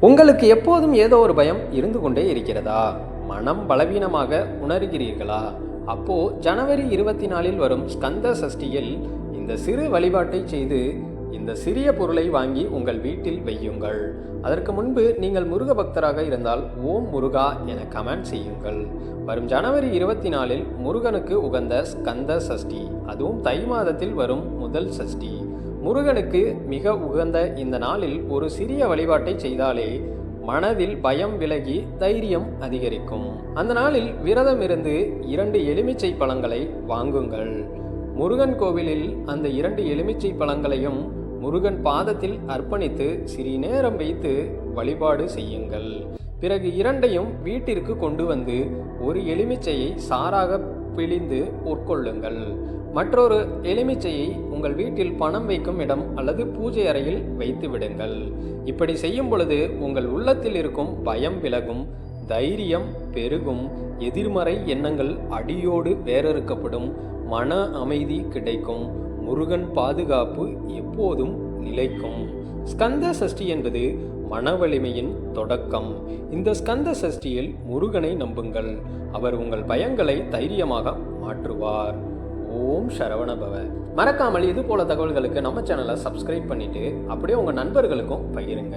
உங்களுக்கு எப்போதும் ஏதோ ஒரு பயம் இருந்து கொண்டே இருக்கிறதா? மனம் பலவீனமாக உணர்கிறீர்களா? அப்போ ஜனவரி 24 வரும் ஸ்கந்த சஷ்டியில் இந்த சிறு வழிபாட்டை செய்து இந்த சிறிய பொருளை வாங்கி உங்கள் வீட்டில் வையுங்கள். அதற்கு முன்பு நீங்கள் முருக பக்தராக இருந்தால் ஓம் முருகா என கமெண்ட் செய்யுங்கள். வரும் ஜனவரி 24 முருகனுக்கு உகந்த ஸ்கந்த சஷ்டி, அதுவும் தை மாதத்தில் வரும் முதல் சஷ்டி. முருகனுக்கு மிக உகந்த இந்த நாளில் ஒரு சிறிய வழிபாட்டை செய்தாலே மனதில் பயம் விலகி தைரியம் அதிகரிக்கும். அந்த நாளில் விரதம் இருந்து 2 எலுமிச்சை பழங்களை வாங்குங்கள். முருகன் கோவிலில் அந்த 2 எலுமிச்சை பழங்களையும் முருகன் பாதத்தில் அர்ப்பணித்து சிறிது நேரம் வைத்து வழிபாடு செய்யுங்கள். பிறகு 2ஐயும் வீட்டிற்கு கொண்டு வந்து ஒரு எலுமிச்சையை சாறாக பிழிந்து உட்கொள்ளுங்கள். மற்றொரு எலுமிச்சையை உங்கள் வீட்டில் பணம் வைக்கும் இடம் அல்லது பூஜை அறையில் வைத்து விடுங்கள். இப்படி செய்யும் பொழுது உங்கள் உள்ளத்தில் இருக்கும் பயம் விலகும், தைரியம் பெருகும், எதிர்மறை எண்ணங்கள் அடியோடு வேறறுக்கப்படும், மன அமைதி கிடைக்கும், முருகன் பாதுகாப்பு எப்போதும் நிலைக்கும். ஸ்கந்த சஷ்டி என்பது மன வலிமையின் தொடக்கம். இந்த ஸ்கந்த சஷ்டியில் முருகனை நம்புங்கள். அவர் உங்கள் பயங்களை தைரியமாக மாற்றுவார். ஓம் சரவணபவ. மறக்காமல் இது போல தகவல்களுக்கு நம்ம சேனலை சப்ஸ்கிரைப் பண்ணிட்டு அப்படியே உங்க நண்பர்களுக்கும் பகிருங்க.